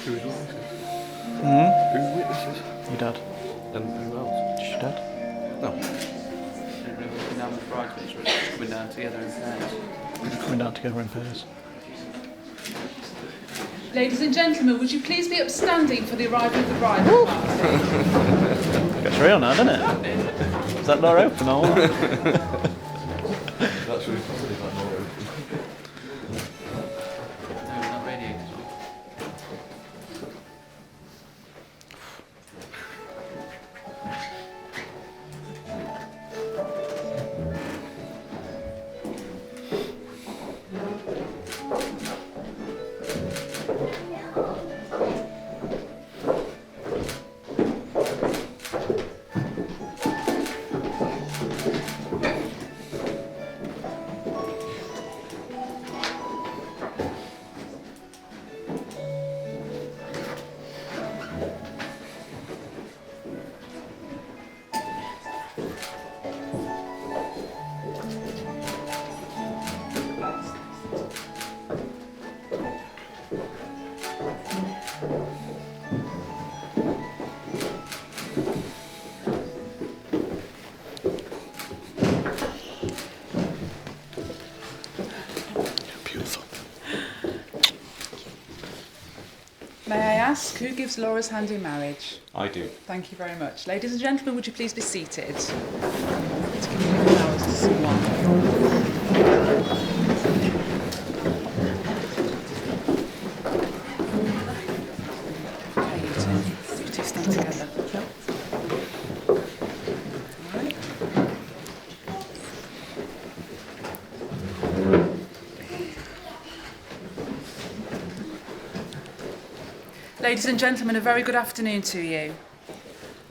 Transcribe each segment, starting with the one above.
Who's witnesses? Who's witnesses? Your dad. And who else? Just your dad. No. Down the bridesmaids were just coming down together in pairs. Coming down together in pairs. Ladies and gentlemen, would you please be upstanding for the arrival of the bride? Gets real now, doesn't it? Is that door open or what? That's really funny, that door open. No, not radiators on. Beautiful. May I ask, who gives Laura's hand in marriage? I do. Thank you very much. Ladies and gentlemen, would you please be seated? To give you flowers to someone. Okay, you two stand together. Right. Ladies and gentlemen, a very good afternoon to you.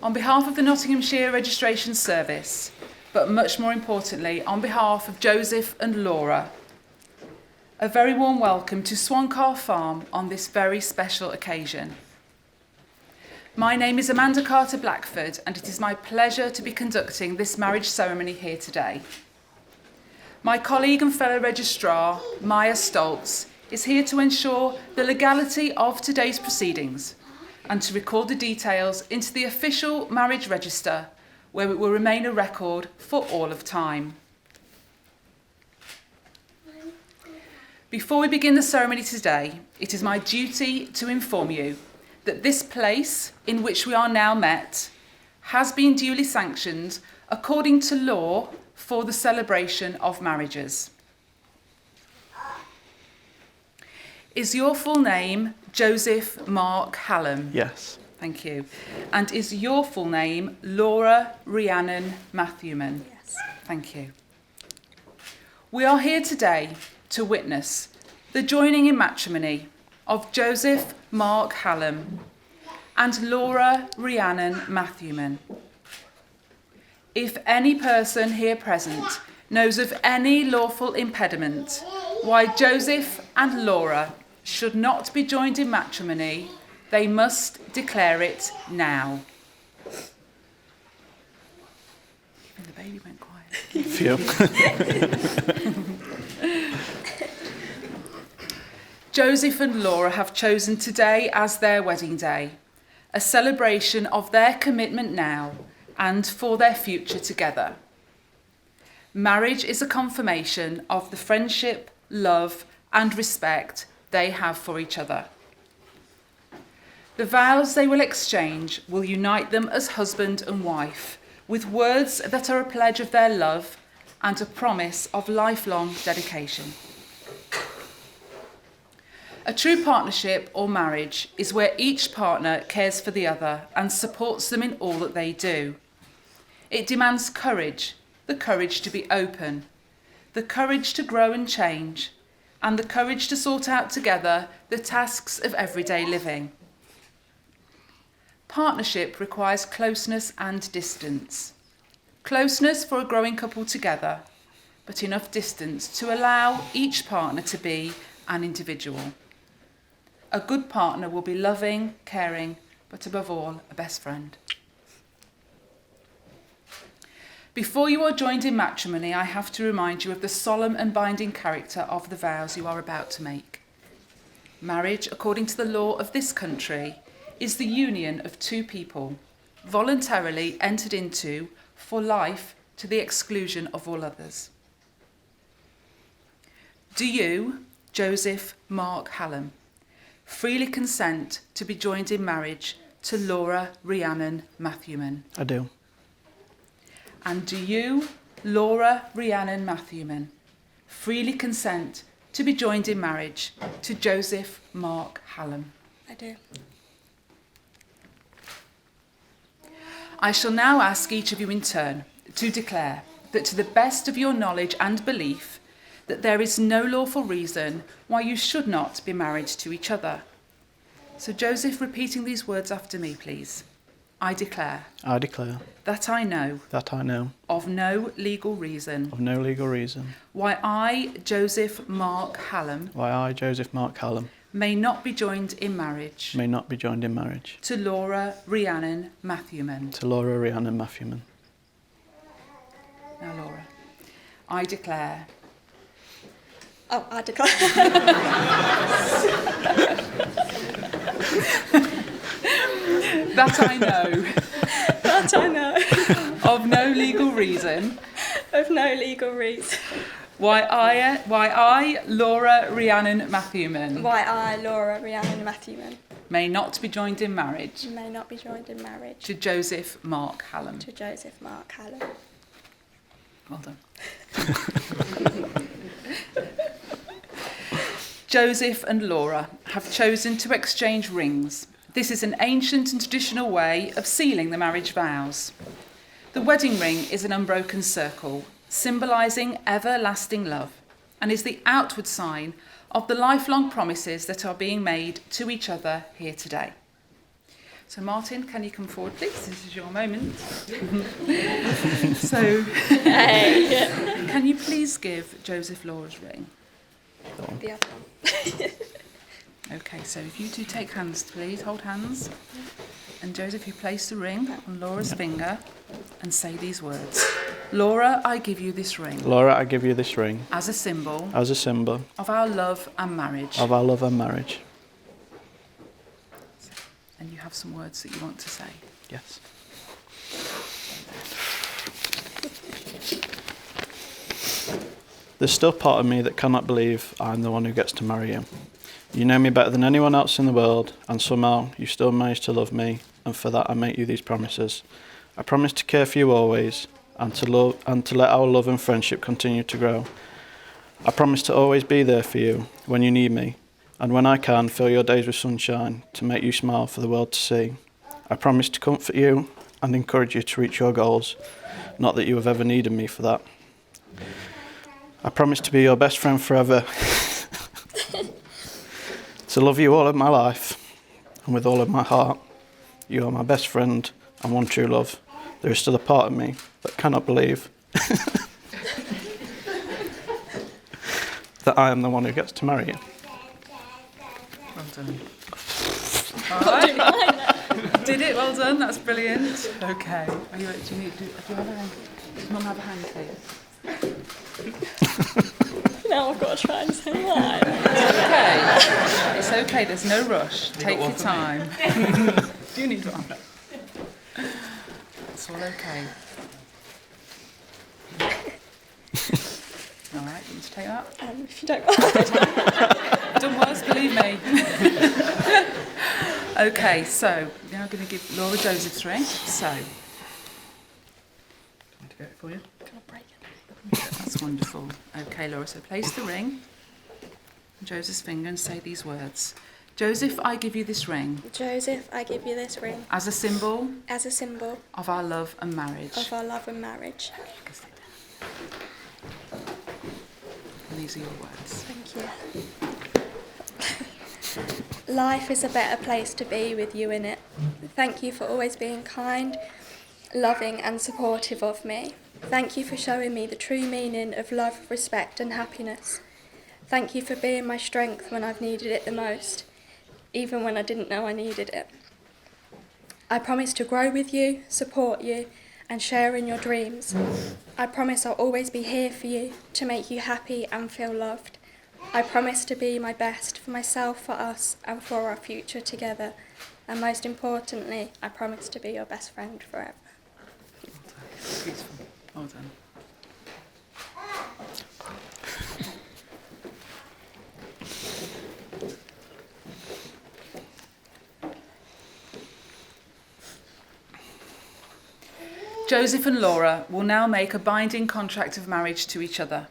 On behalf of the Nottinghamshire Registration Service, but much more importantly, on behalf of Joseph and Laura, a very warm welcome to Swancar Farm on this very special occasion. My name is Amanda Carter Blackford, and it is my pleasure to be conducting this marriage ceremony here today. My colleague and fellow registrar, Maya Stoltz, is here to ensure the legality of today's proceedings and to record the details into the official marriage register, where it will remain a record for all of time. Before we begin the ceremony today, it is my duty to inform you that this place in which we are now met has been duly sanctioned according to law for the celebration of marriages. Is your full name Joseph Mark Hallam? Yes. Thank you. And is your full name Laura Rhiannon Matthewman? Yes. Thank you. We are here today to witness the joining in matrimony of Joseph Mark Hallam and Laura Rhiannon Matthewman. If any person here present knows of any lawful impediment why Joseph and Laura should not be joined in matrimony, they must declare it now. Even the baby went quiet. Phew. Joseph and Laura have chosen today as their wedding day, a celebration of their commitment now and for their future together. Marriage is a confirmation of the friendship, love, and respect they have for each other. The vows they will exchange will unite them as husband and wife, with words that are a pledge of their love and a promise of lifelong dedication. A true partnership or marriage is where each partner cares for the other and supports them in all that they do. It demands courage, the courage to be open, the courage to grow and change, and the courage to sort out together the tasks of everyday living. Partnership requires closeness and distance. Closeness for a growing couple together, but enough distance to allow each partner to be an individual. A good partner will be loving, caring, but above all, a best friend. Before you are joined in matrimony, I have to remind you of the solemn and binding character of the vows you are about to make. Marriage, according to the law of this country, is the union of two people, voluntarily entered into for life to the exclusion of all others. Do you, Joseph Mark Hallam, freely consent to be joined in marriage to Laura Rhiannon Matthewman? I do. And do you, Laura Rhiannon Matthewman, freely consent to be joined in marriage to Joseph Mark Hallam? I do. I shall now ask each of you in turn to declare that to the best of your knowledge and belief that there is no lawful reason why you should not be married to each other. So Joseph, repeating these words after me, please. I declare I declare that I know that I know of no legal reason of no legal reason why I, Joseph Mark Hallam, why I, Joseph Mark Hallam, may not be joined in marriage may not be joined in marriage to Laura Rhiannon Matthewman. to Laura Rhiannon Matthewman. Now, Laura, I declare Oh, I declare. that I know That I know of no legal reason of no legal reason why I, Laura Rhiannon Matthewman, why I, Laura Rhiannon Matthewman, may not be joined in marriage may not be joined in marriage to Joseph Mark Hallam. to Joseph Mark Hallam. Well done. Joseph and Laura have chosen to exchange rings. This is an ancient and traditional way of sealing the marriage vows. The wedding ring is an unbroken circle, symbolising everlasting love, and is the outward sign of the lifelong promises that are being made to each other here today. So Martin, can you come forward, please? This is your moment. So, can you please give Joseph Laura's ring? The other one. Okay, so if you two take hands, please, hold hands. And Joseph, you place the ring on Laura's finger and say these words. Laura, I give you this ring Laura, I give you this ring as a symbol as a symbol of our love and marriage. of our love and marriage. And you have some words that you want to say. Yes. There's still part of me that cannot believe I'm the one who gets to marry you. You know me better than anyone else in the world, and somehow you still manage to love me, and for that I make you these promises. I promise to care for you always, and to let our love and friendship continue to grow. I promise to always be there for you when you need me, and when I can, fill your days with sunshine to make you smile for the world to see. I promise to comfort you and encourage you to reach your goals, not that you have ever needed me for that. I promise to be your best friend forever, to love you all of my life and with all of my heart. You are my best friend and one true love. There is still a part of me that cannot believe that I am the one who gets to marry you. Well done. All right. Did it? Well done. That's brilliant. Okay. Do you have a hand? Does Mum have a hand, please? Now I've got to try and say mine. Okay. It's okay. There's no rush. Take your time. Do you need one? It's all okay. All right. You want to take that? If you don't mind. I've done worse, believe me. Okay, so now I'm going to give Laura Joseph's ring. So, want to get it for you? Can I break it? That's wonderful. Okay, Laura, so place the ring on Joseph's finger and say these words. Joseph, I give you this ring Joseph, I give you this ring as a symbol as a symbol of our love and marriage. of our love and marriage. And these are your words. Thank you. Life is a better place to be with you in it. Thank you for always being kind, loving and supportive of me. Thank you for showing me the true meaning of love, respect and happiness. Thank you for being my strength when I've needed it the most, even when I didn't know I needed it. I promise to grow with you, support you and share in your dreams. I promise I'll always be here for you, to make you happy and feel loved. I promise to be my best for myself, for us and for our future together. And most importantly, I promise to be your best friend forever. Beautiful. Well done. Joseph and Laura will now make a binding contract of marriage to each other.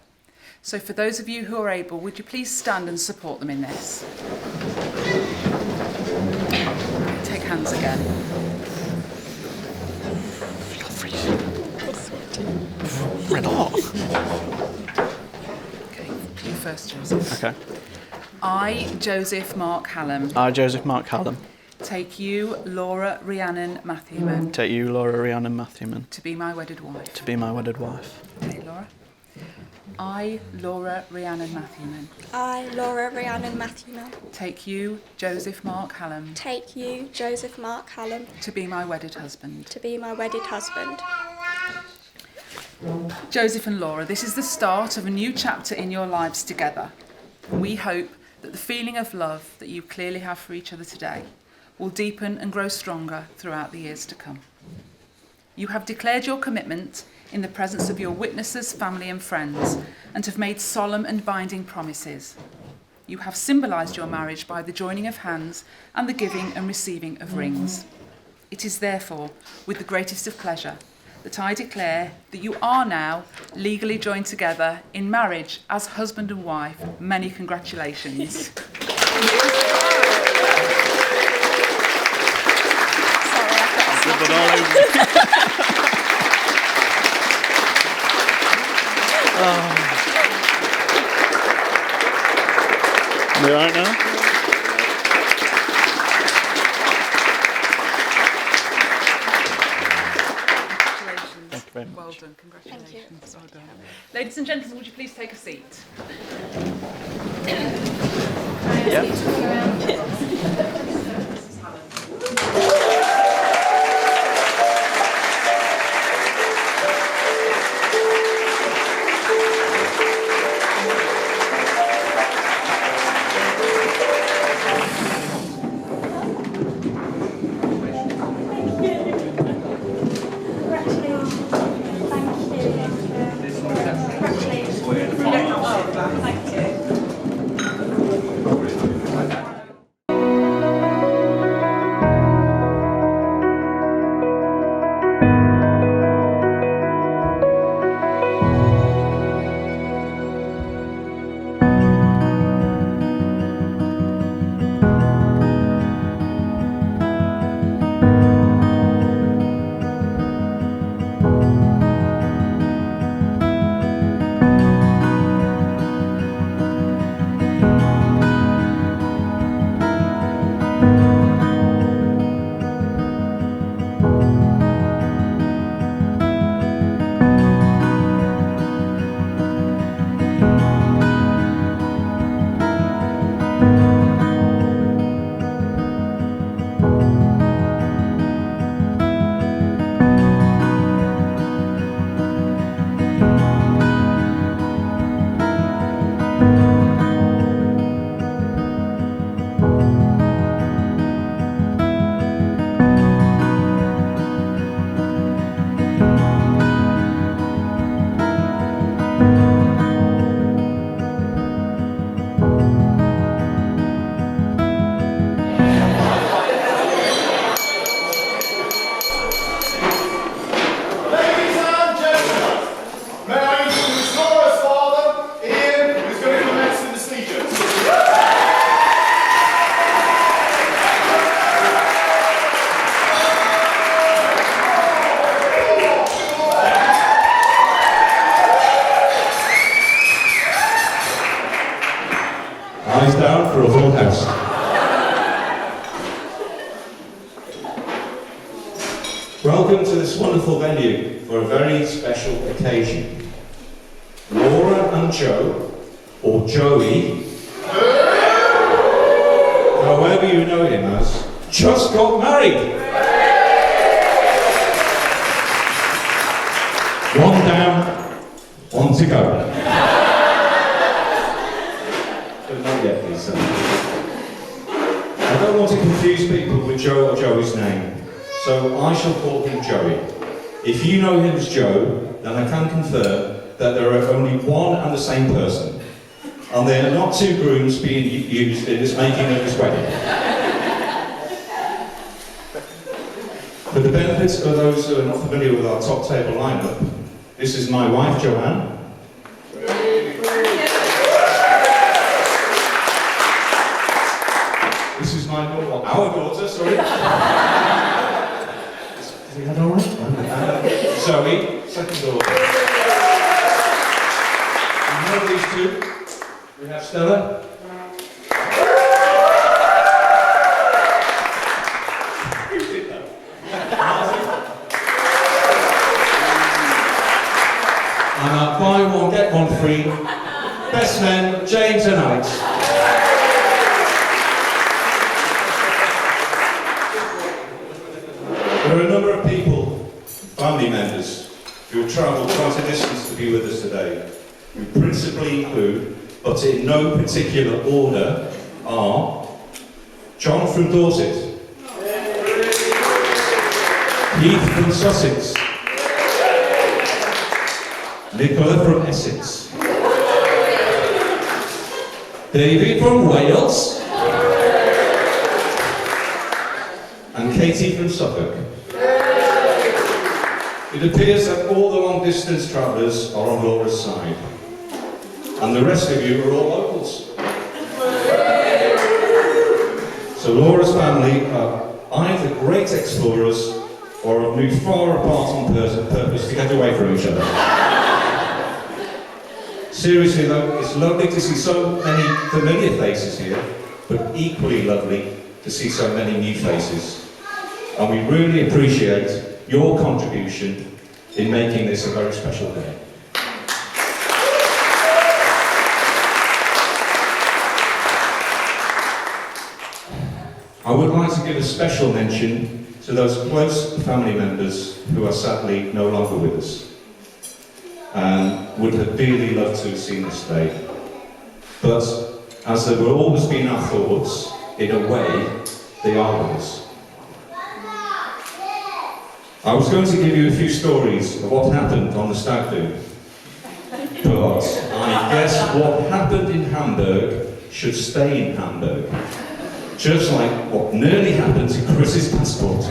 So for those of you who are able, would you please stand and support them in this? Take hands again. Red hot. Okay, you first, Joseph. Okay. I, Joseph Mark Hallam, I, Joseph Mark Hallam, take you, Laura Rhiannon Matthewman, take you, Laura Rhiannon Matthewman, to be my wedded wife. to be my wedded wife. Okay, Laura. I, Laura Rhiannon Matthewman, I, Laura Rhiannon Matthewman, take you, Joseph Mark Hallam, take you, Joseph Mark Hallam, to be my wedded husband. to be my wedded husband. Joseph and Laura, this is the start of a new chapter in your lives together. We hope that the feeling of love that you clearly have for each other today will deepen and grow stronger throughout the years to come. You have declared your commitment in the presence of your witnesses, family and friends, and have made solemn and binding promises. You have symbolised your marriage by the joining of hands and the giving and receiving of rings. It is therefore with the greatest of pleasure that I declare that you are now legally joined together in marriage as husband and wife. Many congratulations. You alright now? Congratulations. very much. Well done. Congratulations. Well done. Ladies and gentlemen, would you please take a seat? Welcome to this wonderful venue for a very special occasion. Laura and Joe, or Joey, however you know him as, just got married. One down, one to go. But not yet, please. I don't want to confuse people with Joe or Joey's name, so I shall call him Joey. If you know him as Joe, then I can confirm that there are only one and the same person, and they are not two grooms being used in this making of this wedding. For the benefit of those who are not familiar with our top table lineup, this is my wife, Joanne. This is my daughter, our daughter, sorry. Is he had all right? Zoe, second daughter. You know these two? We have Stella. Who did that? Martin. And buy one, get one free. Best men, James and Alex. There are a number of people, family members, who have travelled quite a distance to be with us today, who principally include, but in no particular order, are John from Dorset, Heath from Sussex, Nicola from Essex, David from Wales, and Katie from Suffolk. It appears that all the long-distance travellers are on Laura's side, and the rest of you are all locals. So Laura's family are either great explorers or have moved far apart on purpose to get away from each other. Seriously though, it's lovely to see so many familiar faces here, but equally lovely to see so many new faces. And we really appreciate your contribution in making this a very special day. I would like to give a special mention to those close family members who are sadly no longer with us and would have dearly loved to have seen this day. But as they will always be in our thoughts, in a way, they are with us. I was going to give you a few stories of what happened on the stag do, but I guess what happened in Hamburg should stay in Hamburg, just like what nearly happened to Chris's passport.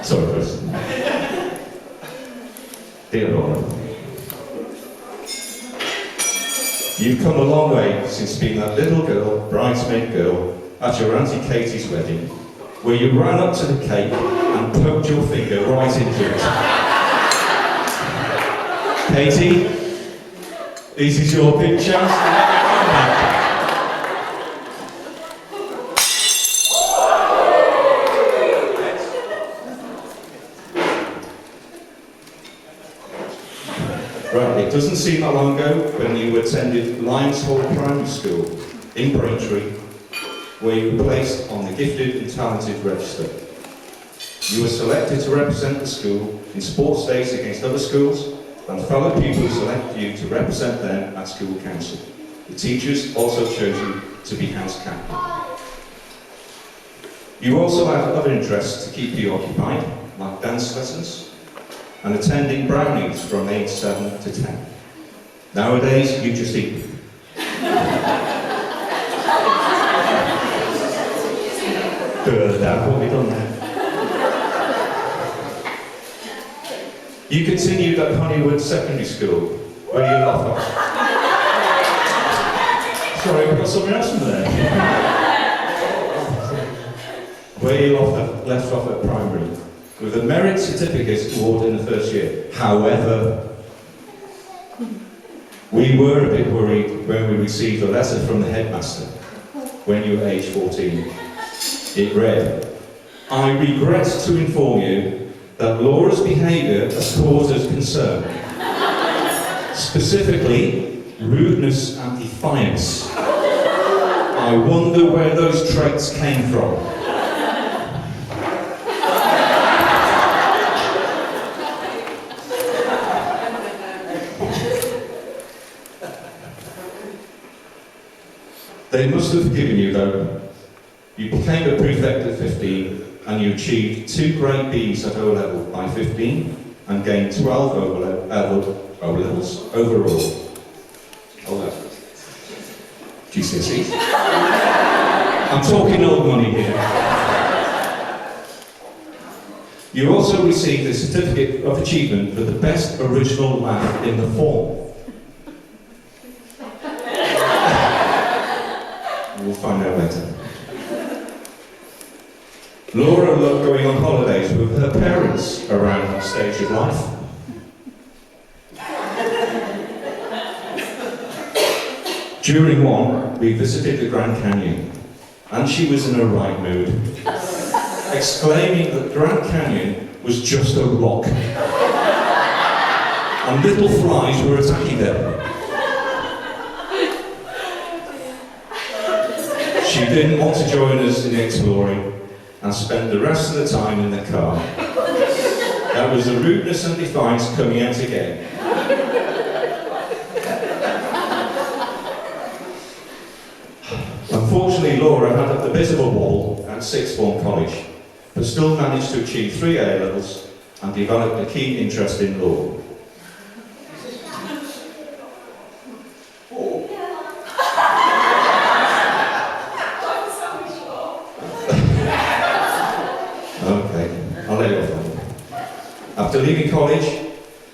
Sorry, Chris. Dear Laura, you've come a long way since being that little girl, bridesmaid girl, at your Auntie Katie's wedding, where you ran up to the cake and poked your finger right into it. Katie, this is your big chance to have it come back. Right, it doesn't seem that long ago when you attended Lions Hall Primary School in Braintree, where you were placed on the Gifted and Talented Register. You were selected to represent the school in sports days against other schools, and fellow pupils selected you to represent them at school council. The teachers also chose you to be house captain. You also had other interests to keep you occupied, like dance lessons, and attending Brownies from age 7 to 10. Nowadays, you just eat. Dad, what have we done there? You continued at Honeywood Secondary School, where you left off. Sorry, we've got something else from there. Where you left off at primary, with a merit certificate award in the first year. However, we were a bit worried when we received a letter from the headmaster when you were age 14. It read, "I regret to inform you that Laura's behaviour has caused us concern. Specifically, rudeness and defiance. I wonder where those traits came from." They must have forgiven you though. You became a prefect at 15 and you achieved 2 Great Bs at O-level by 15 and gained 12 O-levels overall. O-levels. GCSEs. I'm talking old money here. You also received a certificate of achievement for the best original laugh in the form. We'll find out later. Laura loved going on holidays with her parents around that stage of life. During one, we visited the Grand Canyon, and she was in a right mood, exclaiming that Grand Canyon was just a rock, and little flies were attacking them. She didn't want to join us in exploring and spent the rest of the time in the car. That was the rudeness and defiance coming out again. Unfortunately, Laura had a bit of a wobble at sixth form college, but still managed to achieve 3 A-levels and developed a keen interest in law. After leaving college,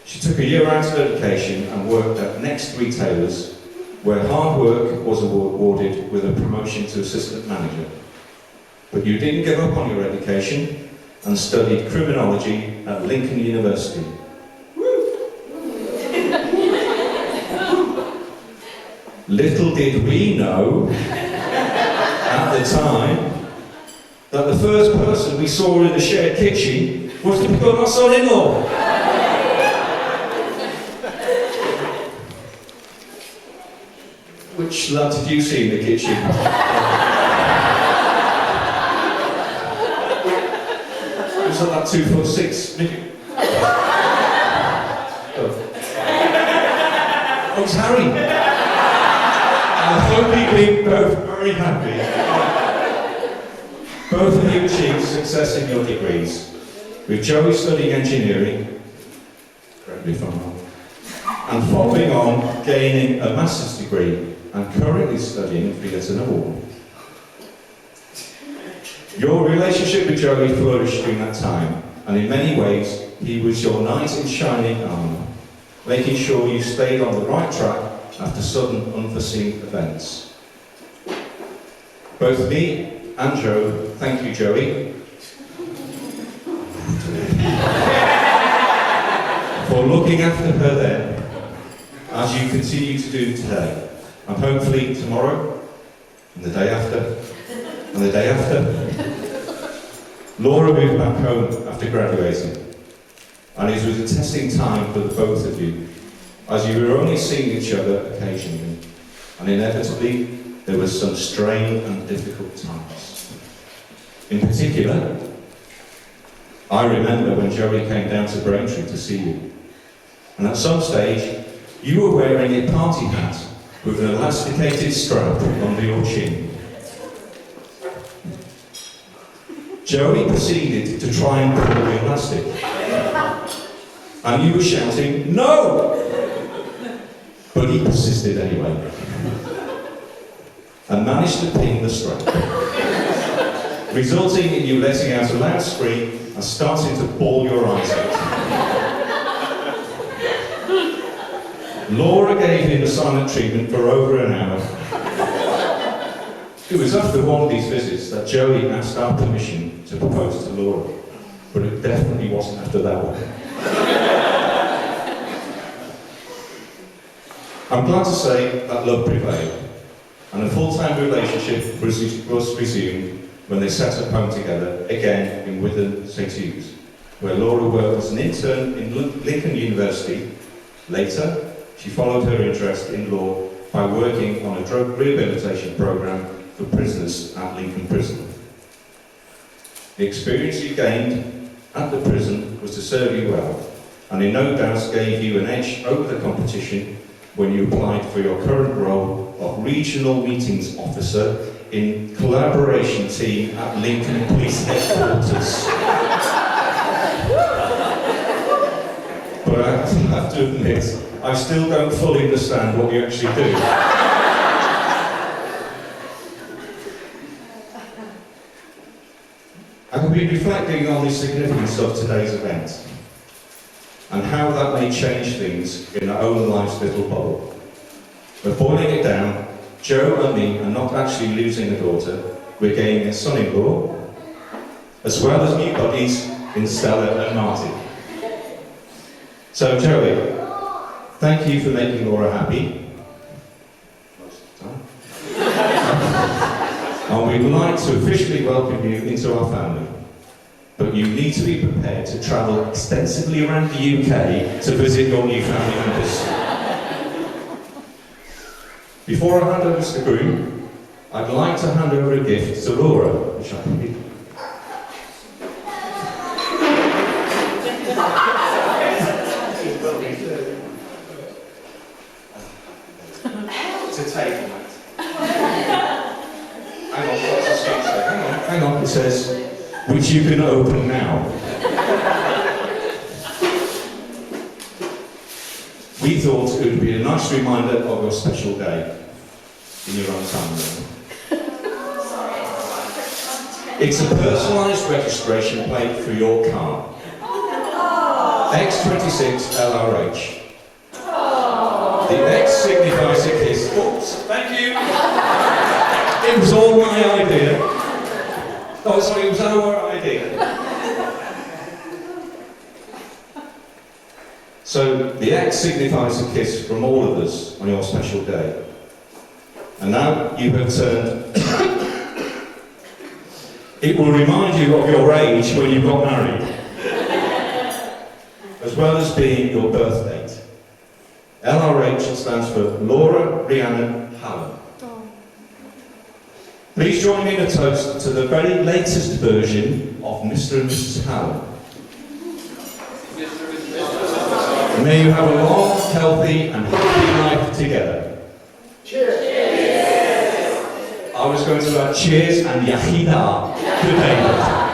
she took a year out of education and worked at Next Retailers, where hard work was awarded with a promotion to assistant manager. But you didn't give up on your education and studied criminology at Lincoln University. Little did we know at the time that the first person we saw in the shared kitchen was to become our son-in-law. Which lad did you see in the kitchen? Was that 2'6" midget? Oh, it's Harry. I hope you've been both very happy. Both of you achieved success in your degrees, with Joey studying engineering, correct me if I'm wrong, and following on gaining a master's degree and currently studying theatre and law. Your relationship with Joey flourished during that time, and in many ways he was your knight in shining armour, making sure you stayed on the right track after sudden unforeseen events. Both me and Joe, thank you Joey, for looking after her then, as you continue to do today, and hopefully tomorrow, and the day after, and the day after. Laura moved back home after graduating, and it was a testing time for the both of you, as you were only seeing each other occasionally, and inevitably there was some strain and difficult times. In particular, I remember when Joey came down to Braintree to see you, and at some stage you were wearing a party hat with an elasticated strap under your chin. Joey proceeded to try and pull the elastic, and you were shouting, "No!" But he persisted anyway, and managed to pin the strap, resulting in you letting out a loud scream and starting to bawl your eyes out. Laura gave him the silent treatment for over an hour. It was after one of these visits that Joey asked our permission to propose to Laura, but it definitely wasn't after that one. I'm glad to say that love prevailed, and a full-time relationship was resumed when they set up home together, again in Witham, St Hughes, where Laura worked as an intern in Lincoln University. Later, she followed her interest in law by working on a drug rehabilitation programme for prisoners at Lincoln Prison. The experience you gained at the prison was to serve you well, and in no doubt gave you an edge over the competition when you applied for your current role of Regional Meetings Officer in Collaboration Team at Lincoln Police Headquarters. But I have to admit, I still don't fully understand what you actually do. I have been reflecting on the significance of today's event and how that may change things in our own life's little bubble. But boiling it down, Joe and me are not actually losing a daughter, we're gaining a son-in-law, as well as new buddies in Stella and Martin. So Joey, thank you for making Laura happy, most of the time. And we'd like to officially welcome you into our family. But you need to be prepared to travel extensively around the UK to visit your new family members. Before I hand over to the groom, I'd like to hand over a gift to Laura, which I can give. It's a table, mate. Hang on, what's the script say? Hang on, it says, which you can open now. We thought it would be a nice reminder of your special day in your own family. It's a personalised registration plate for your car. X26 LRH. The X signifies a kiss. Oops, thank you. It was all my idea. Oh, sorry, it was our idea. So, the X signifies a kiss from all of us on your special day. And now you have turned. It will remind you of your age when you got married, as well as being your birth date. LRH stands for Laura Rhiannon Hallam. Please join me in a toast to the very latest version of Mr. and Mrs. Hallam. May you have a long, healthy and happy life together. Cheers! I was going to add cheers and yahida to David.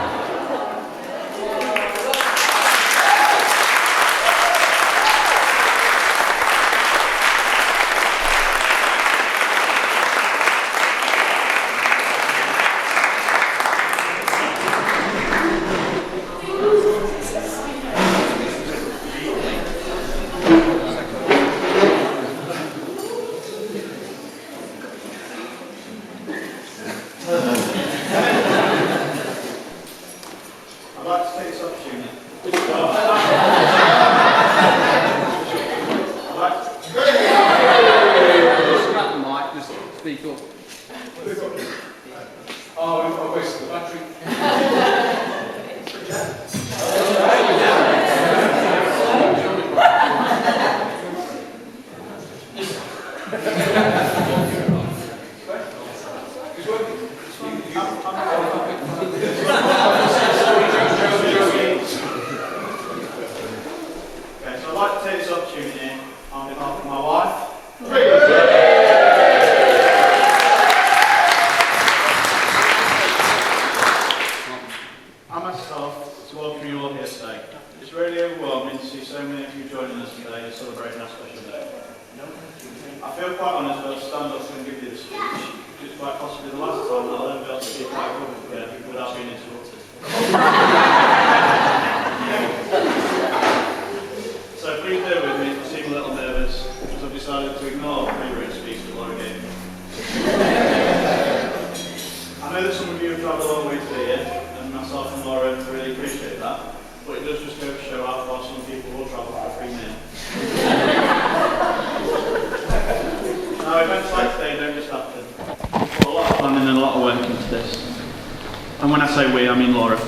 And when I say we, I mean Laura.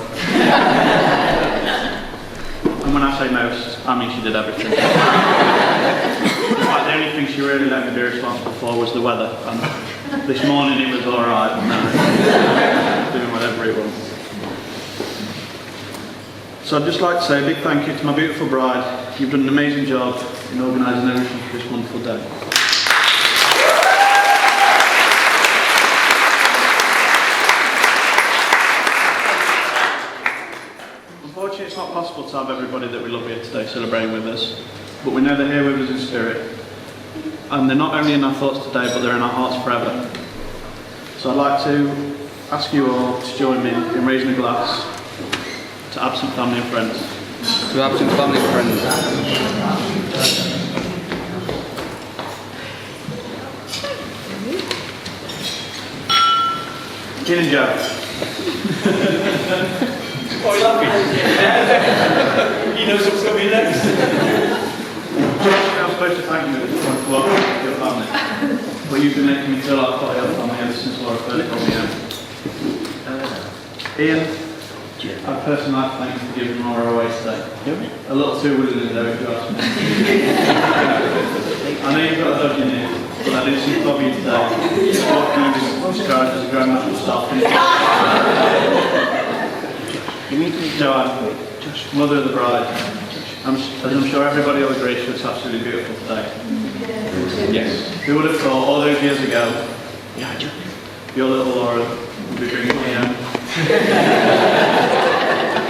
And when I say most, I mean she did everything. In fact, the only thing she really let me be responsible for was the weather. And this morning it was alright, but now it's doing whatever it wants. So I'd just like to say a big thank you to my beautiful bride. You've done an amazing job in organising everything for this wonderful day. Unfortunately, it's not possible to have everybody that we love here today celebrating with us, but we know they're here with us in spirit. And they're not only in our thoughts today, but they're in our hearts forever. So I'd like to ask you all to join me in raising a glass to absent family and friends. To absent family and friends. Ian and Joe. Oh, you're laughing? He knows what's coming next. I'm supposed to thank you for your family, but you've been making me feel like part of your family ever since Laura first brought me in. Ian, I'd personally like to thank you for giving Laura away today. A little too willingly though, if you ask me. I know you've got a dodgy knee, but I did see Bobby today. What can you describe as a grandmaster staff? Joanne, mother of the bride, as I'm sure everybody will agree, she was absolutely beautiful today. Yes. Who would have thought all those years ago, your little Laura would be bringing me home?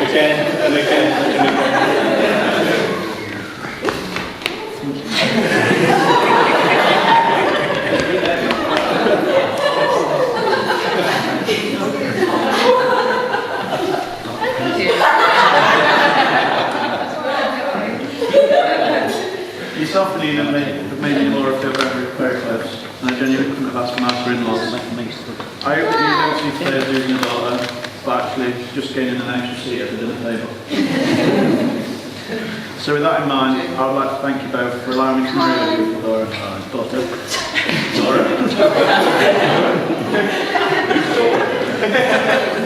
Again and again and again. Yourself and Ian have made me and Laura feel very, very close, and I genuinely couldn't have asked for nicer in-laws. I hope that you don't see today as losing a daughter, but actually just gaining an extra seat at the dinner table. So with that in mind, I would like to thank you both for allowing me to marry your beautiful daughter. Laura.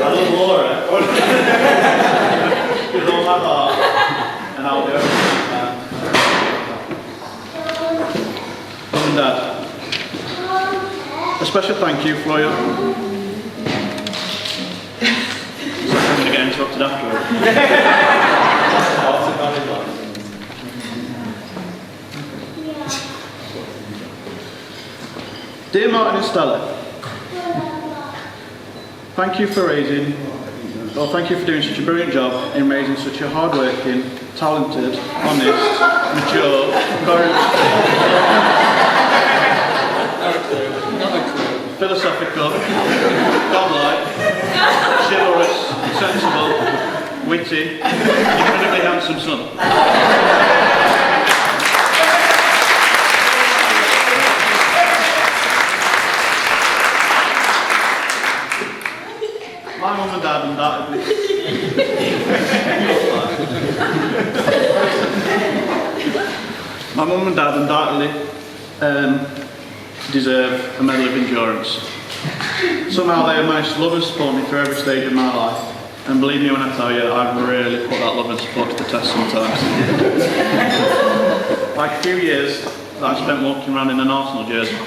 I love Laura. With all my heart, and I'll do everything I can. Mum and Dad, a special thank you for your... So I'm going to get interrupted afterwards. Dear Martin and Stella, thank you for thank you for doing such a brilliant job in raising such a hard-working, talented, honest, mature, philosophical, godlike, chivalrous, sensible, witty, incredibly handsome son. My mum and dad undoubtedly deserve a medal of endurance. Somehow they have managed to love and support me through every stage of my life, and believe me when I tell you, I've really put that love and support to the test sometimes. Like a few years that I spent walking around in an Arsenal jersey.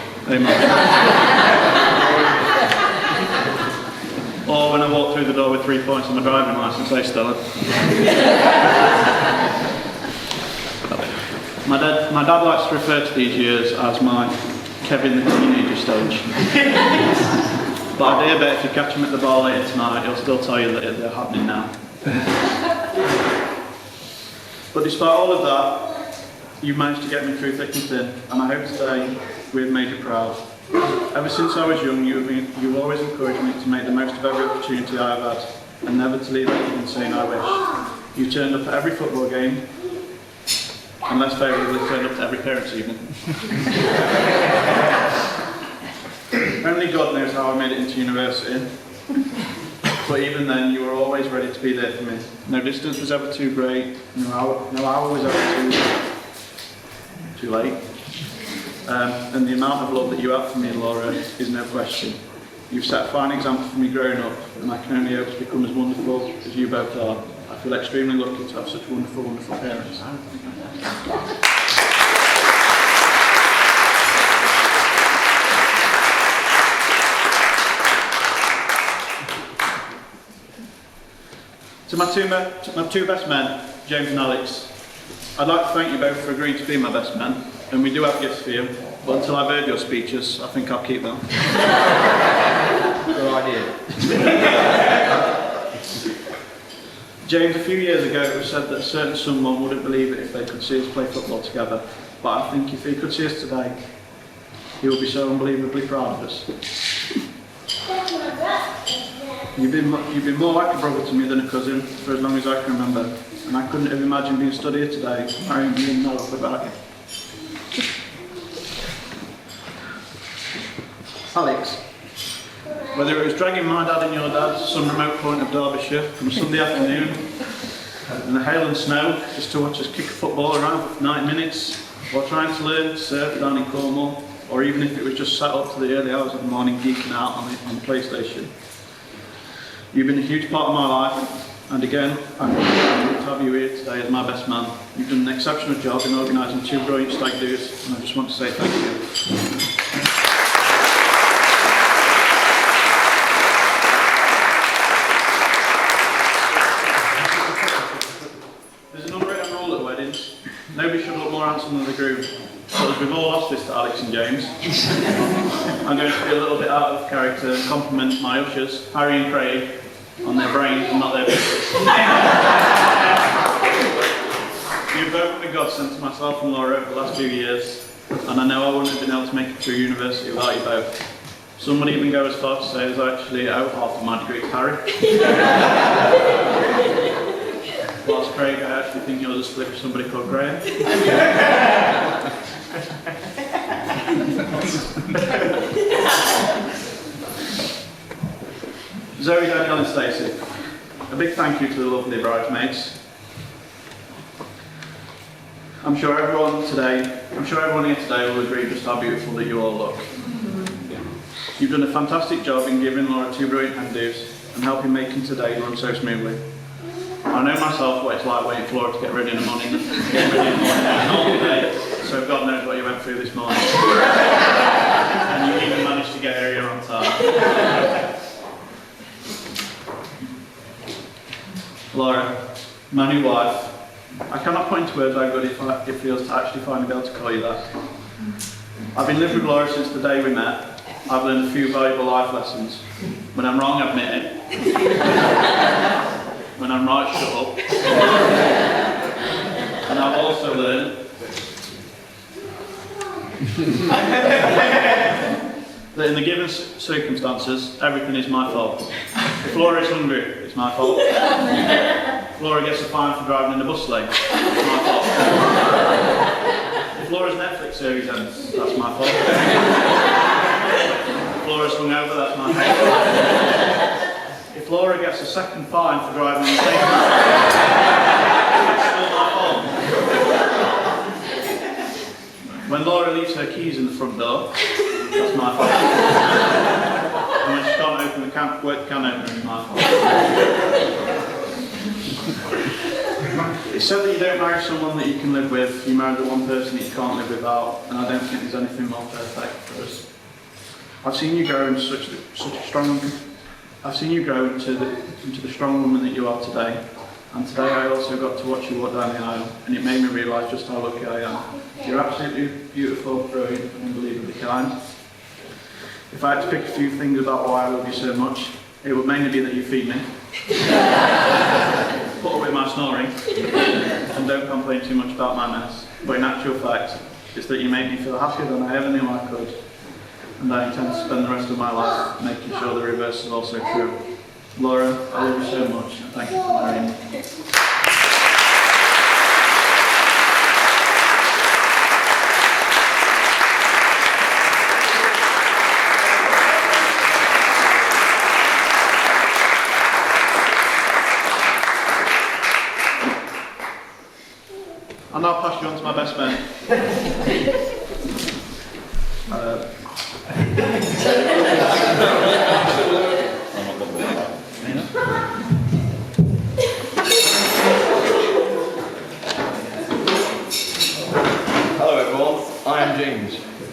Or when I walked through the door with 3 points on my driving licence, hey Stella. My dad likes to refer to these years as my Kevin the teenager stage. But I dare bet if you catch him at the bar later tonight, he'll still tell you that they're happening now. But despite all of that, you've managed to get me through thick and thin, and I hope today we've made you proud. Ever since I was young, you've always encouraged me to make the most of every opportunity I have had, and never to leave anything saying I wish. You turned up at every football game, and less favourably turned up to every parents' evening. Only God knows how I made it into university, but even then you were always ready to be there for me. No distance was ever too great, no hour was ever too late. And the amount of love that you have for me, Laura, is no question. You've set a fine example for me growing up, and I can only hope to become as wonderful as you both are. I feel extremely lucky to have such wonderful, wonderful parents. To my two best men, James and Alex, I'd like to thank you both for agreeing to be my best men, and we do have gifts for you, but until I've heard your speeches, I think I'll keep them. Good idea. James, a few years ago it was said that a certain someone wouldn't believe it if they could see us play football together, but I think if he could see us today, he would be so unbelievably proud of us. You've been more like a brother to me than a cousin for as long as I can remember, and I couldn't have imagined being stood here today, marrying you and not about you. Alex, whether it was dragging my dad and your dad to some remote point of Derbyshire from Sunday afternoon in the hail and snow just to watch us kick a football around for 90 minutes, or trying to learn to surf down in Cornwall, or even if it was just sat up to the early hours of the morning geeking out on the PlayStation. You've been a huge part of my life, and again, I'm happy to have you here today as my best man. You've done an exceptional job in organising two brilliant stag do's, and I just want to say thank you. There's an unwritten rule at weddings. Nobody should look more handsome than the groom. But as we've all lost this to Alex and James, I'm going to be a little bit out of character and compliment my ushers, Harry and Craig, on their brains and not their business. You've both been a godsend to myself and Laura over the last few years, and I know I wouldn't have been able to make it through university without you both. Some would even go as far to say as I actually owe half of my degree to Harry. Whilst Craig, I actually think you're a split with somebody called Graham. Zoe, Danielle and Stacey, a big thank you to the lovely bridesmaids. I'm sure everyone here today will agree just how beautiful that you all look. You've done a fantastic job in giving Laura two brilliant hand-dos and helping making today run so smoothly. I know myself what it's like waiting for Laura to get ready in the morning, all day, so God knows what you went through this morning. And you even managed to get here on time. Laura, my new wife, I cannot point to words how good it feels to actually finally be able to call you that. I've been living with Laura since the day we met. I've learned a few valuable life lessons. When I'm wrong, admit it. When I'm right, shut up. And I've also learned that in the given circumstances, everything is my fault. If Laura is hungry, it's my fault. If Laura gets a fine for driving in a bus lane, it's my fault. If Laura's Netflix series ends, that's my fault. If Laura's hungover, that's my fault. If Laura gets a second fine for driving in the same car, it's still my fault. When Laura leaves her keys in the front door, that's my fault. And when she can't open the can opener, it's my fault. It's said that you don't marry someone that you can live with, you marry the one person that you can't live without, and I don't think there's anything more perfect for us. I've seen you grow into such a strong. I've seen you grow into the strong woman that you are today, and today I also got to watch you walk down the aisle, and it made me realise just how lucky I am. You're absolutely beautiful, brilliant, and unbelievably kind. If I had to pick a few things about why I love you so much, it would mainly be that you feed me, put up with my snoring, and don't complain too much about my mess. But in actual fact, it's that you make me feel happier than I ever knew I could. And I intend to spend the rest of my life making sure the reverse is also true. Laura, I love you so much, and thank you for marrying me. I'll now pass you on to my best man.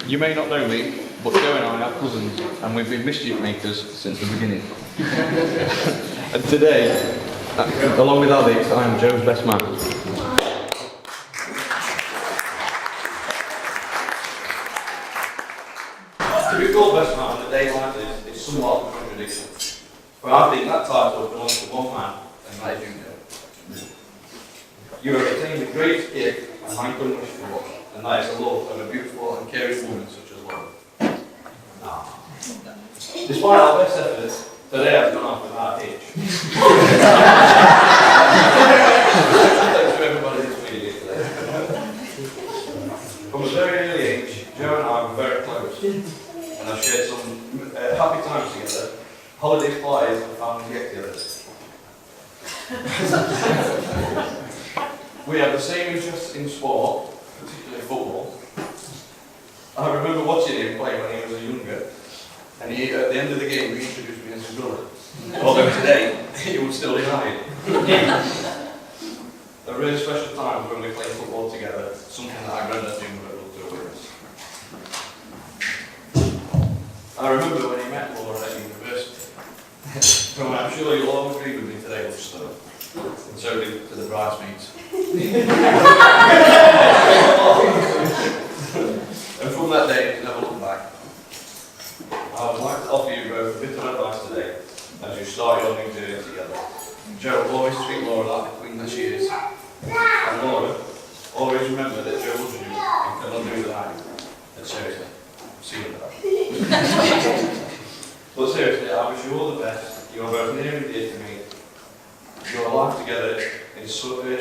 You may not know me, but Joe and I are cousins, and we've been mischief makers since the beginning. And today, along with Alex, I am Joe's best man. To be called best man on a day like this is somewhat of a contradiction, but I think that title belongs to one man, and that is you, Joe. You have attained a great gift, and I couldn't wish for more, and that is the love of a beautiful and caring woman such as Laura. Despite our best efforts, today I've gone off without a hitch. Thanks to everybody that's been here today. From a very early age, Joe and I were very close, and I've shared some happy times together, holiday parties and family get-togethers. We have the same interests in sport, particularly football. I remember watching him play when he was younger, and at the end of the game he introduced me as his brother. Although today he would still deny it. A really special time when we played football together, something that I granddad Jim would love to witness. I remember when he met Laura at university, and I'm sure you'll all agree with me today, so. And so did to the bridesmaids. And from that day, it's never looked back. I would like to offer you both a bit of advice today as you start your new journey together. Joe will always treat Laura like the queen that she is. And Laura, always remember that Joe loves you and cannot do without you. And seriously, see you later. But seriously, I wish you all the best. You are both near and dear to me. Your life together is sure to be a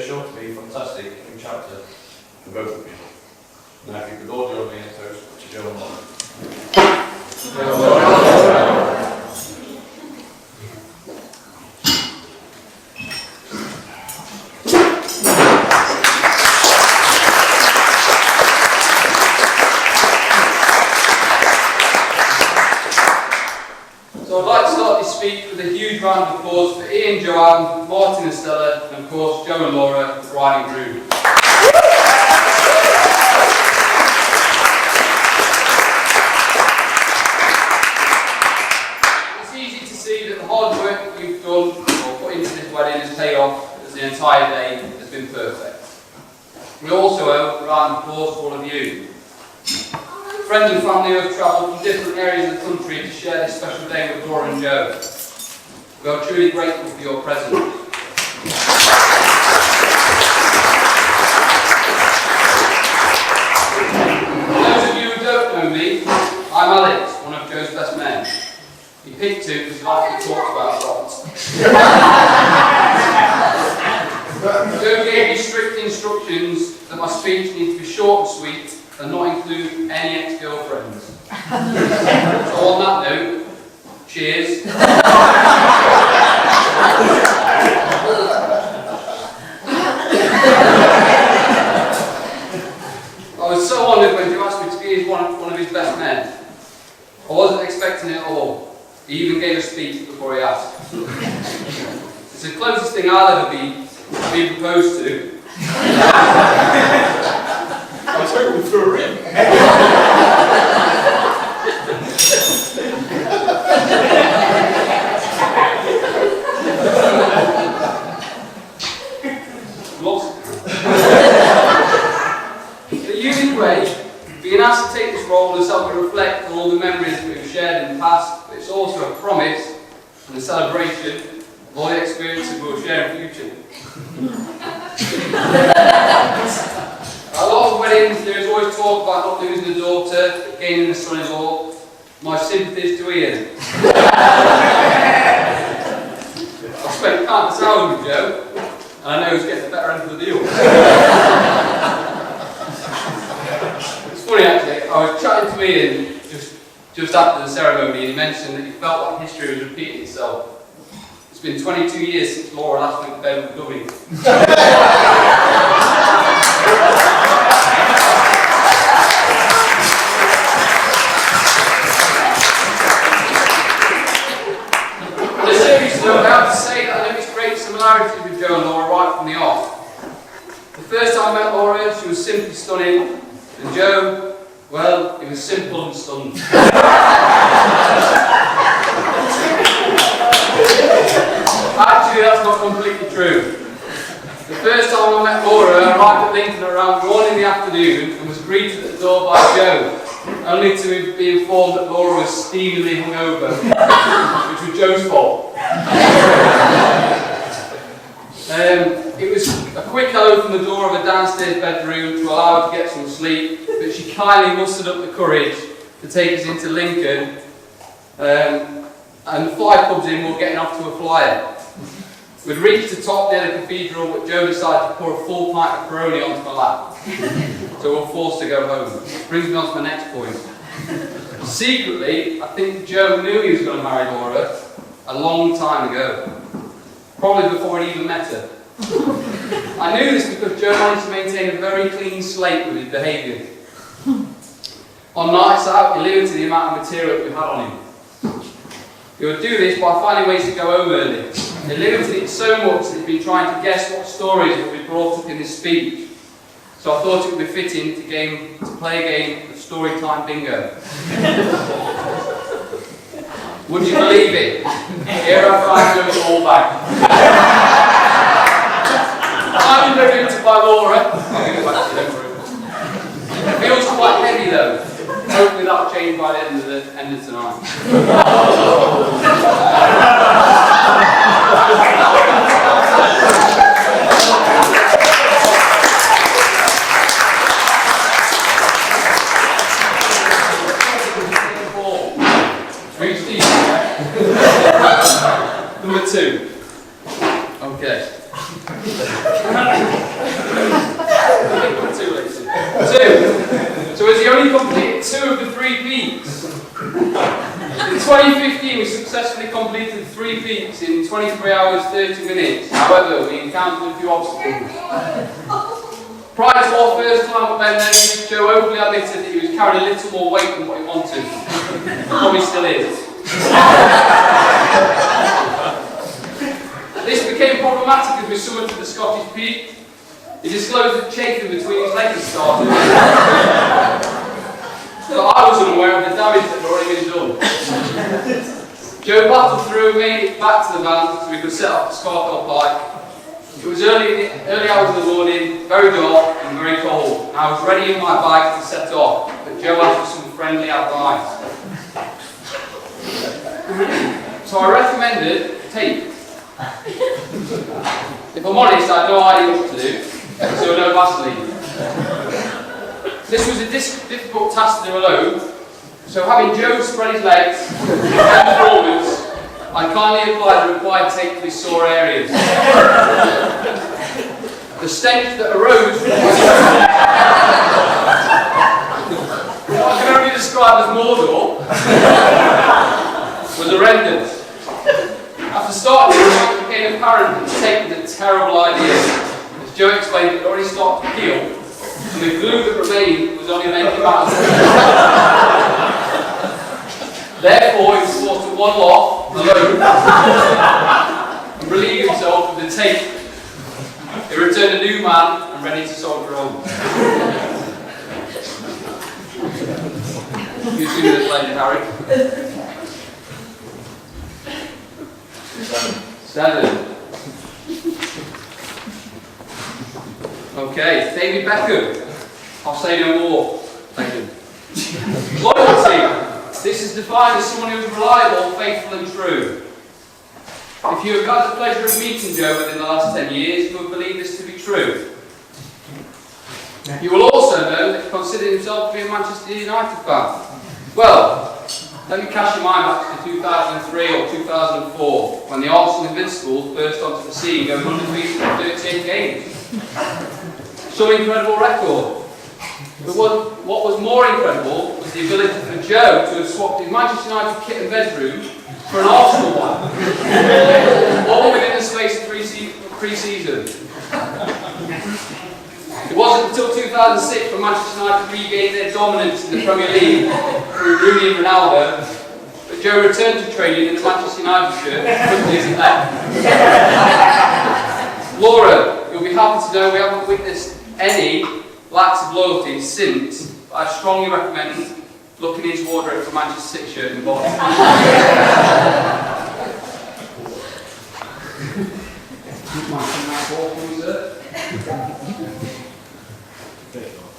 fantastic new chapter for both of you. Now, if you could all join me in a toast to Joe and Laura. So I'd like to start this speech with a huge round of applause for Ian, Joanne, Martin and Stella, and of course Joe and Laura, the bride and groom. It's easy to see that the hard work that you've done or put into this wedding has paid off, as the entire day has been perfect. We also owe a round of applause to all of you. Friends and family who have travelled from different areas of the country to share this special day with Laura and Joe. We are truly grateful for your presence. For those of you who don't know me, I'm Alex, one of Joe's best men. He picked two because he likes to talk about dogs. Joe gave me strict instructions that my speech needs to be short and sweet and not include any ex-girlfriends. So on that note, cheers. I was so honoured when Joe asked me to be one of his best men. I wasn't expecting it at all. He even gave a speech before he asked. It's the closest thing I'll ever be proposed to. I was hoping for a ring. The unique way, being asked to take this role has helped me reflect on all the memories we've shared in the past, but it's also a promise and a celebration of all the experiences we'll share in the future. A lot of weddings, there is always talk about not losing a daughter, gaining a son-in-law. My sympathies to Ian. I've spent countless hours with Joe, and I know he's getting the better end of the deal. It's funny actually, I was chatting to Ian just after the ceremony, and he mentioned that he felt like history was repeating itself. It's been 22 years since Laura last went to bed with Gubby. On a serious note, I have to say that I noticed great similarities with Joe and Laura right from the off. The first time I met Laura, she was simply stunning, and Joe, Well, it was simple and stunned. Actually, that's not completely true. The first time I met Laura, I arrived at Lincoln around 1 in the afternoon and was greeted at the door by Joe, only to be informed that Laura was steamingly hungover, which was Joe's fault. It was a quick hello from the door of a downstairs bedroom to allow her to get some sleep, but she kindly mustered up the courage to take us into Lincoln, and the 5 pubs in we were getting off to a flyer. We'd reached the top near the cathedral, but Joe decided to pour a full pint of Peroni onto my lap, so we were forced to go home. Which brings me on to my next point. Secretly, I think Joe knew he was going to marry Laura a long time ago, probably before he'd even met her. I knew this because Joe managed to maintain a very clean slate with his behaviour. On nights out, he limited the amount of material that we had on him. He would do this by finding ways to go home early. He limited it so much that he'd been trying to guess what stories would be brought up in his speech. So I thought it would be fitting to play a game of story time bingo. Would you believe it? Here I find Joe's all back. I'm introduced by Laura. I'll give it back to you, don't worry. It feels quite heavy though. Hopefully that'll change by the end of tonight. Number 2. Okay. Number 2, Lacey. 2. So as he only completed 2 of the 3 peaks. In 2015 we successfully completed 3 peaks in 23 hours 30 minutes. However, we encountered a few obstacles. Prior to our first time at Ben Nevis, Joe openly admitted that he was carrying a little more weight than what he wanted. Probably still is. This became problematic as we summoned to the Scottish Peak. He disclosed that chafing between his legs had started. But I was unaware of the damage that had already been done. Joe battled through and made it back to the van so we could set up the Scarfell Pike. It was early hours of the morning, very dark and very cold, and I was ready in my bike to set off, but Joe asked for some friendly advice. So I recommended tape. If I'm honest, I had no idea what to do, so no Vaseline. This was a difficult task to do alone, so having Joe spread his legs and forwards, I kindly applied the required tape to his sore areas. The stench that arose from what I can only describe as Mordor was horrendous. After starting, it became apparent that the tape was a terrible idea. As Joe explained, it had already started to peel, and the glue that remained was only making matters worse. Therefore, he was forced to waddle off alone and relieve himself with the tape. He returned a new man and ready to soldier on. You see this later, Harry. 7. Okay, David Beckham. I'll say no more. Thank you. Loyalty. This is defined as someone who is reliable, faithful and true. If you have had the pleasure of meeting Joe within the last 10 years, you will believe this to be true. You will also know that he considered himself to be a Manchester United fan. Well, let me cast your mind back to 2003 or 2004, when the Arsenal Invincibles burst onto the scene going undefeated in 38 games. Some incredible record. But what was more incredible was the ability for Joe to have swapped his Manchester United kit and bedroom for an Arsenal one. All within the space of pre-season. It wasn't until 2006 when Manchester United regained their dominance in the Premier League through Rooney and Ronaldo that Joe returned to training in the Manchester United shirt quickly as he left. Laura, you'll be happy to know we haven't witnessed any lacks of loyalty since I strongly recommend looking into wardrobe for Manchester City shirt in the bottom.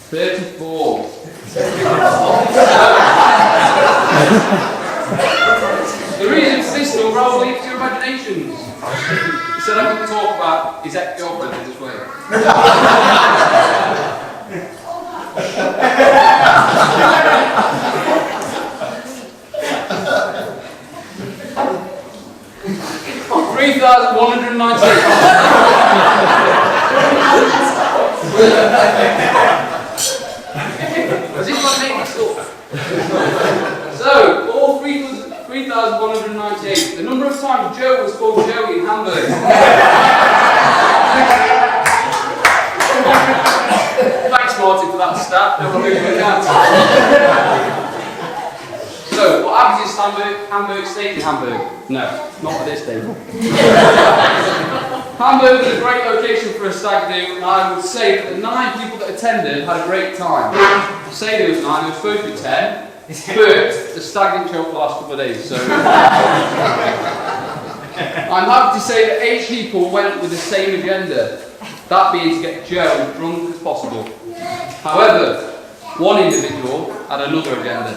34. The reason for this number, I'll leave to your imaginations. He said I couldn't talk about his ex-girlfriend in this way. 3,198. As if I make this up. So, all 3,198. The number of times Joe was called Joey in Hamburg. Thanks, Martin, for that stat. Don't want to move it down. So, what happens is Hamburg stays in Hamburg? No, not at this table. Hamburg is a great location for a stag do, and I would say that the 9 people that attended had a great time. I say there was 9, there was supposed to be 10, but the stag didn't show up the last couple of days, so... I'm happy to say that 8 people went with the same agenda, that being to get Joe as drunk as possible. However, one individual had another agenda.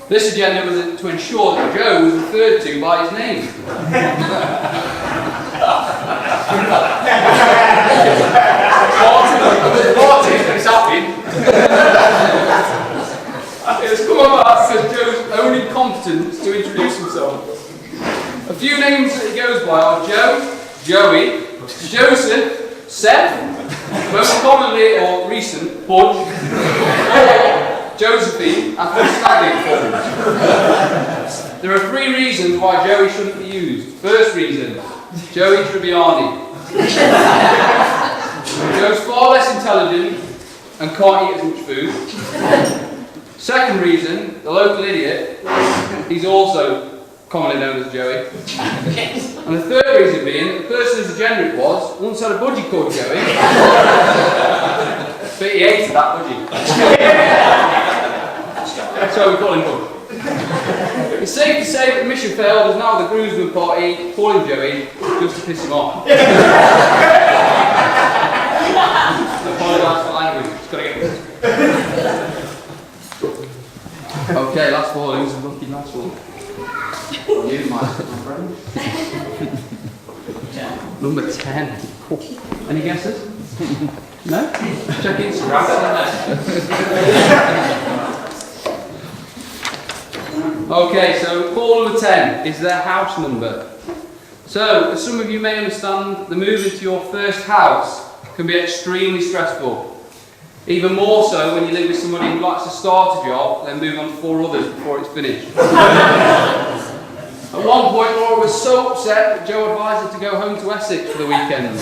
This agenda was to ensure that Joe was referred to by his name. Martin is happy. It has come about because Joe's only competence to introduce himself. A few names that he goes by are Joe, Joey, Joseph, Seth, most commonly or recent, Budge, Josephine, and for stagging forms. There are 3 reasons why Joey shouldn't be used. First reason, Joey Tribbiani. Joe's far less intelligent and can't eat as much food. Second reason, the local idiot, he's also commonly known as Joey. And the third reason being, that the person whose agenda it was once had a budgie called Joey, but he hated that budgie. So we call him Budge. It's safe to say that the mission failed as now the groomsmen party calling Joey just to piss him off. Apologise for language, just got to get this. Okay, last 4, who's the lucky last one? You, my friend. Number 10. Any guesses? No? Check Instagram. Okay, so call number 10 is their house number. So, as some of you may understand, the move into your first house can be extremely stressful. Even more so when you live with somebody who likes to start a job and then move on to 4 others before it's finished. At one point, Laura was so upset that Joe advised her to go home to Essex for the weekend,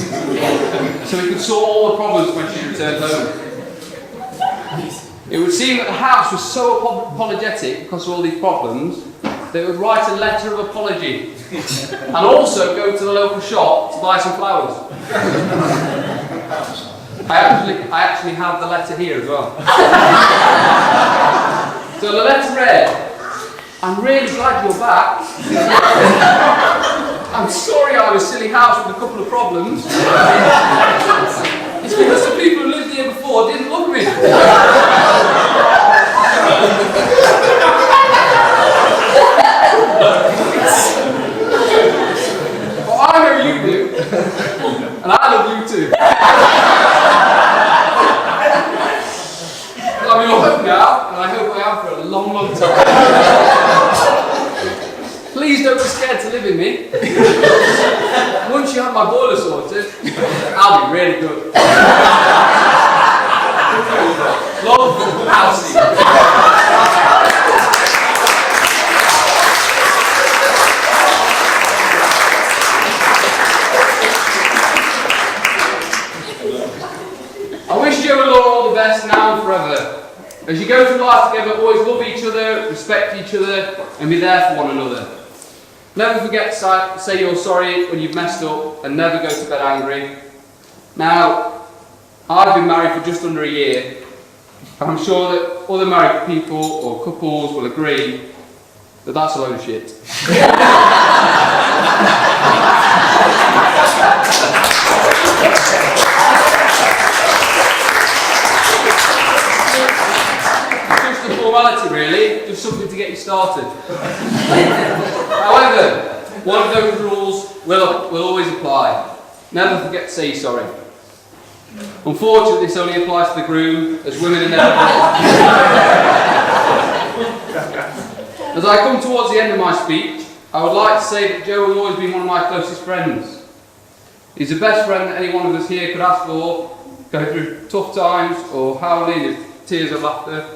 so he could sort all the problems when she returned home. It would seem that the house was so apologetic because of all these problems, they would write a letter of apology and also go to the local shop to buy some flowers. I actually have the letter here as well. So the letter read, "I'm really glad you're back. I'm sorry I was a silly house with a couple of problems. It's because the people who lived here before didn't love me." Well, I know you do, and I love you too. I'm your home now, and I hope I am for a long, long time. Please don't be scared to live in me. Once you have my boiler sorted, I'll be really good. Love, Alcy. I wish Joe and Laura all the best now and forever. As you go through life together, always love each other, respect each other, and be there for one another. Never forget to say you're sorry when you've messed up, and never go to bed angry. Now, I've been married for just under a year. I'm sure that other married people or couples will agree that that's a load of shit. It's just a formality really, just something to get you started. However, one of those rules will always apply. Never forget to say sorry. Unfortunately, this only applies to the groom, as women are never. As I come towards the end of my speech, I would like to say that Joe has always been one of my closest friends. He's the best friend that any one of us here could ask for, go through tough times or howling with tears of laughter.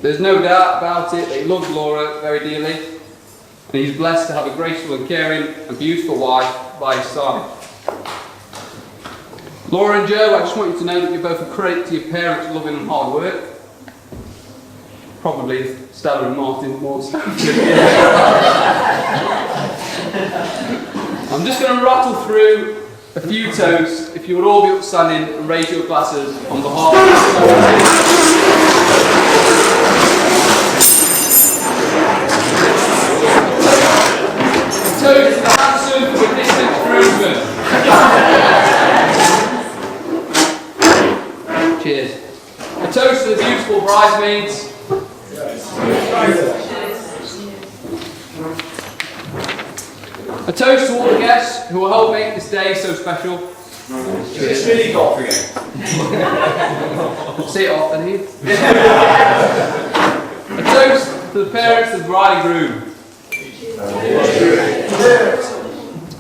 There's no doubt about it that he loves Laura very dearly, and he's blessed to have a graceful and caring and beautiful wife by his side. Laura and Joe, I just want you to know that you're both a credit to your parents' loving and hard work. Probably Stella and Martin more so. I'm just going to rattle through a few toasts. If you would all be upstanding and raise your glasses on behalf of toast to the handsome but distant groomsmen. Cheers. A toast to the beautiful bridesmaids. A toast to all the guests who will help make this day so special. It's really got for you. Say it off, then, Heath. A toast to the parents of the bride and groom.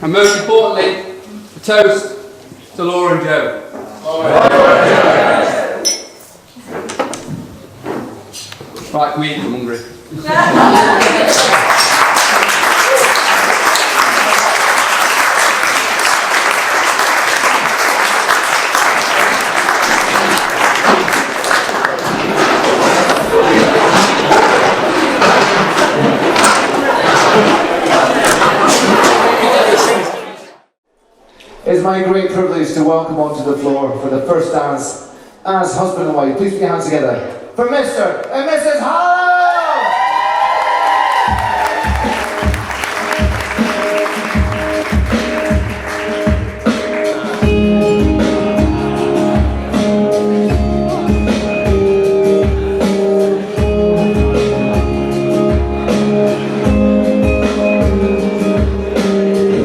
And most importantly, a toast to Laura and Joe. Right, we eat, I'm hungry. It's my great privilege to welcome onto the floor for the first dance as husband and wife. Please put your hands together for Mr. and Mrs. Hollow!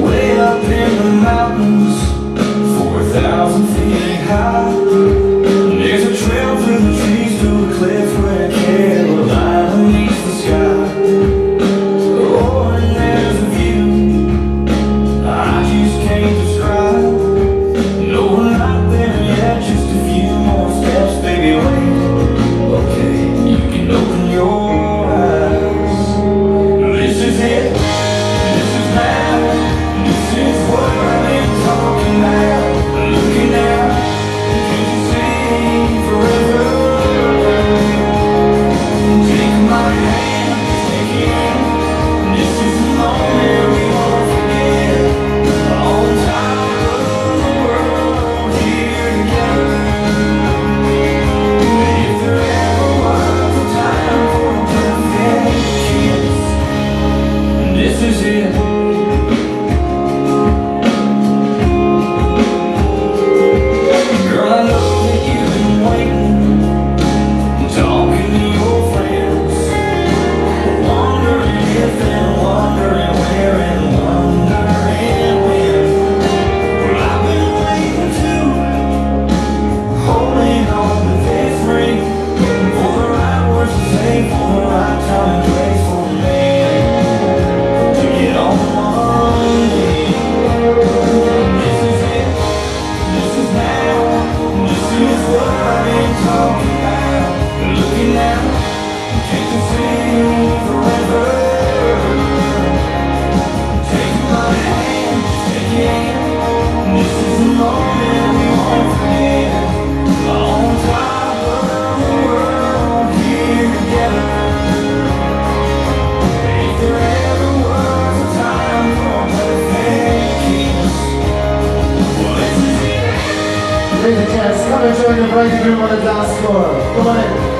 Way up in the mountains, 4,000 feet high, there's a trail through the trees to a cliff where Caroline Ladies and gents, come and join the bride and groom on the dance floor. Come on in.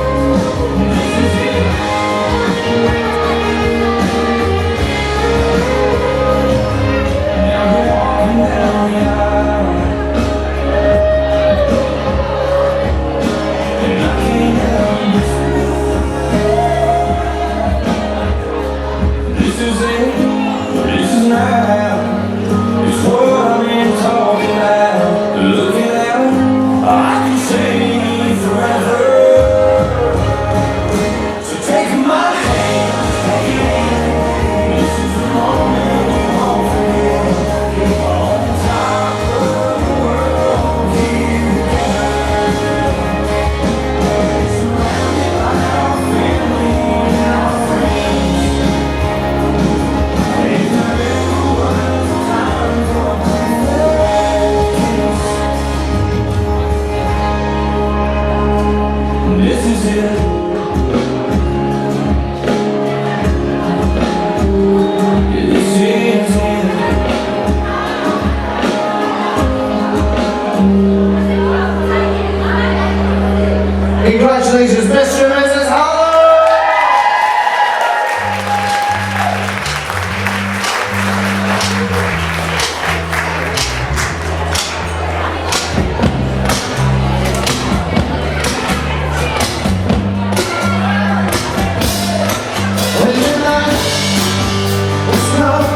Congratulations, Mr. and Mrs. Hollow! When the night is come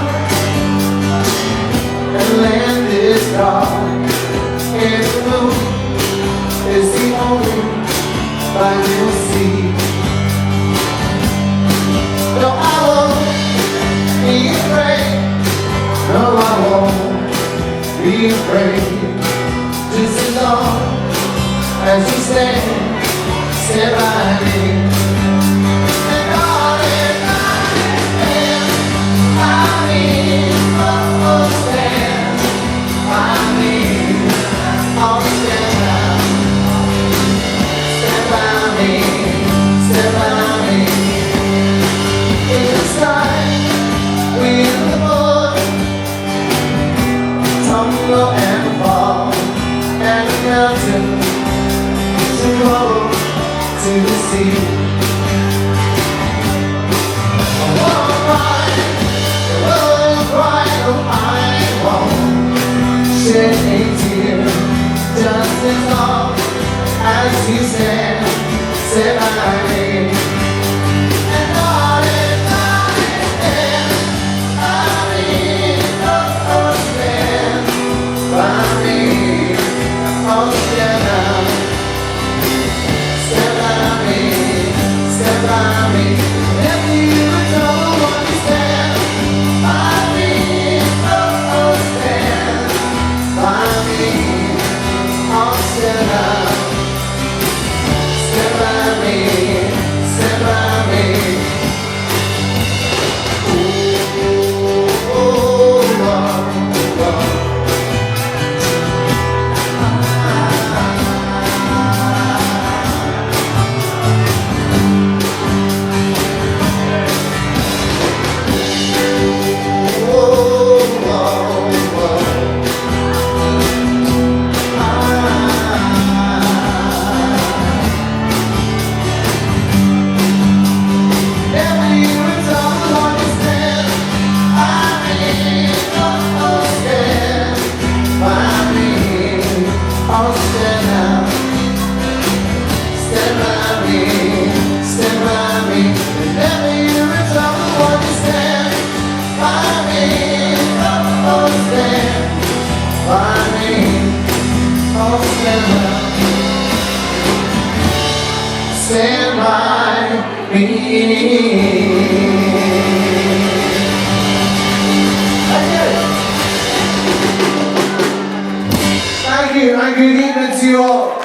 and land is dark and the moon is the only light you'll see. No, I won't be afraid. No, I won't be afraid. Just as long as you stand by me. And darling, stand by me. Oh, stand by me. Oh, stand by me. Stand by me. In the sky, we in the mud, tumble and fall, and the mountain to go to the sea. I won't cry, no, I won't shed a tear, just as long as you stand by me. And darling, stand by me. Oh, stand by me. Oh, stand by me. Stand by me. If you don't understand by me. Oh, stand by me. Oh, stand by me. Stand by me. Ooh, oh, oh, oh. Stand by me. Thank you. Good evening to you all.